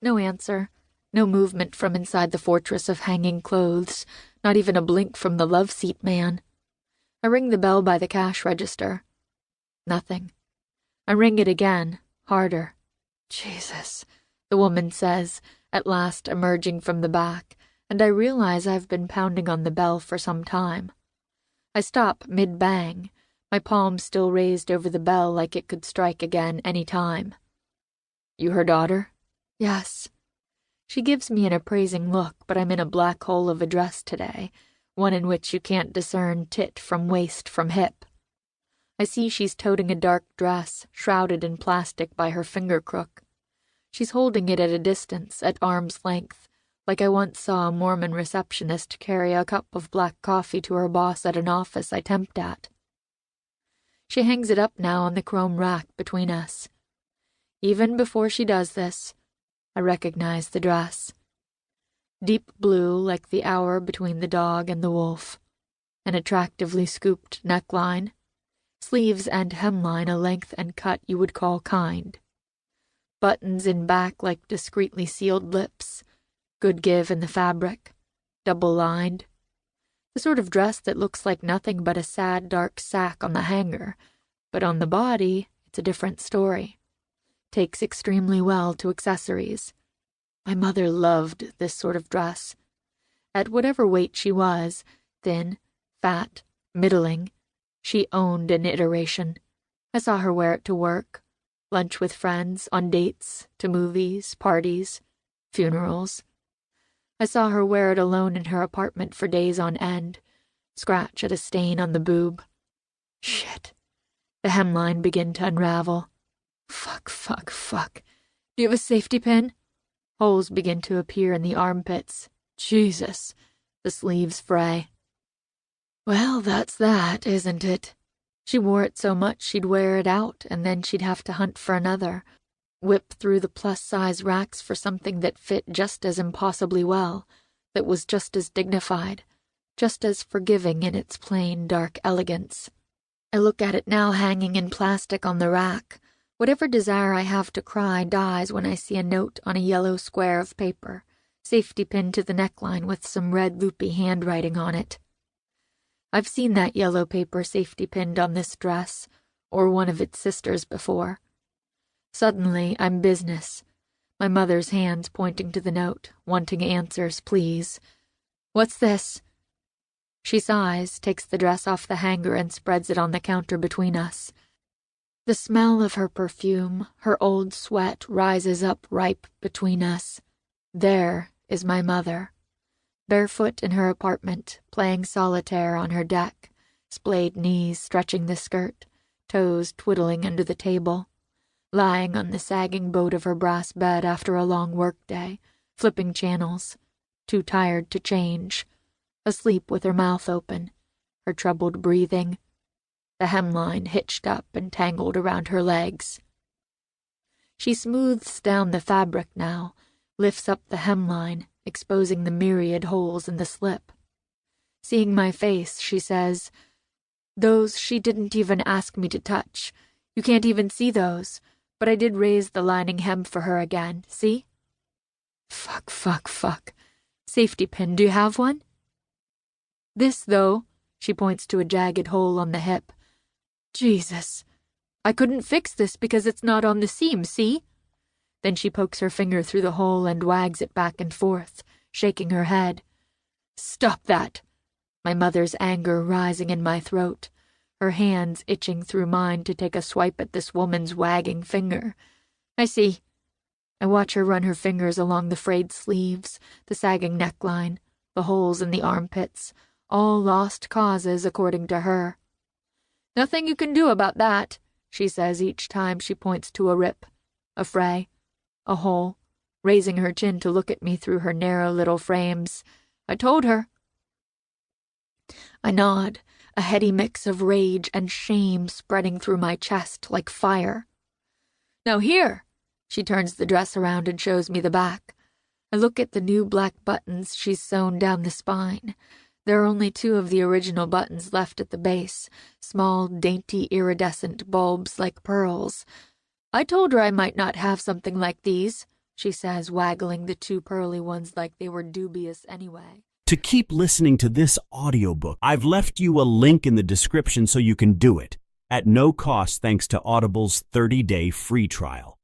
No answer. No movement from inside the fortress of hanging clothes. Not even a blink from the love seat man. I ring the bell by the cash register. Nothing. I ring it again, harder. Jesus, the woman says, at last emerging from the back, and I realize I've been pounding on the bell for some time. I stop mid-bang, my palm still raised over the bell like it could strike again any time. You her daughter? Yes. She gives me an appraising look, but I'm in a black hole of a dress today, one in which you can't discern tit from waist from hip. I see she's toting a dark dress, shrouded in plastic by her finger crook. She's holding it at a distance, at arm's length, like I once saw a Mormon receptionist carry a cup of black coffee to her boss at an office I temped at. She hangs it up now on the chrome rack between us. Even before she does this, I recognize the dress. Deep blue like the hour between the dog and the wolf. An attractively scooped neckline. Sleeves and hemline a length and cut you would call kind. Buttons in back like discreetly sealed lips. Good give in the fabric. Double-lined. The sort of dress that looks like nothing but a sad dark sack on the hanger, but on the body it's a different story. Takes extremely well to accessories. My mother loved this sort of dress. At whatever weight she was, thin, fat, middling, she owned an iteration. I saw her wear it to work, lunch with friends, on dates, to movies, parties, funerals. I saw her wear it alone in her apartment for days on end, scratch at a stain on the boob. Shit. The hemline began to unravel. Fuck. Do you have a safety pin? Holes begin to appear in the armpits. Jesus. The sleeves fray. Well, that's that, isn't it? She wore it so much she'd wear it out, and then she'd have to hunt for another. Whip through the plus-size racks for something that fit just as impossibly well, that was just as dignified, just as forgiving in its plain, dark elegance. I look at it now hanging in plastic on the rack. Whatever desire I have to cry dies when I see a note on a yellow square of paper, safety pinned to the neckline with some red loopy handwriting on it. I've seen that yellow paper safety pinned on this dress, or one of its sisters before. Suddenly, I'm business. My mother's hands pointing to the note, wanting answers, please. What's this? She sighs, takes the dress off the hanger and spreads it on the counter between us. The smell of her perfume, her old sweat rises up ripe between us. There is my mother. Barefoot in her apartment, playing solitaire on her deck, splayed knees stretching the skirt, toes twiddling under the table. Lying on the sagging boat of her brass bed after a long workday, flipping channels, too tired to change, asleep with her mouth open, her troubled breathing, the hemline hitched up and tangled around her legs. She smooths down the fabric now, lifts up the hemline, exposing the myriad holes in the slip. Seeing my face, she says, "Those she didn't even ask me to touch. You can't even see those. But I did raise the lining hem for her again, see?" Fuck. Safety pin, do you have one? This, though, she points to a jagged hole on the hip. Jesus. I couldn't fix this because it's not on the seam, see? Then she pokes her finger through the hole and wags it back and forth, shaking her head. Stop that. My mother's anger rising in my throat. Her hands itching through mine to take a swipe at this woman's wagging finger. I see. I watch her run her fingers along the frayed sleeves, the sagging neckline, the holes in the armpits, all lost causes according to her. Nothing you can do about that, she says each time she points to a rip, a fray, a hole, raising her chin to look at me through her narrow little frames. I told her. I nod, a heady mix of rage and shame spreading through my chest like fire. Now here, she turns the dress around and shows me the back. I look at the new black buttons she's sewn down the spine. There are only 2 of the original buttons left at the base, small, dainty, iridescent bulbs like pearls. I told her I might not have something like these. she says, waggling the two pearly ones like they were dubious anyway. To keep listening to this audiobook, I've left you a link in the description so you can do it, at no cost thanks to Audible's 30-day free trial.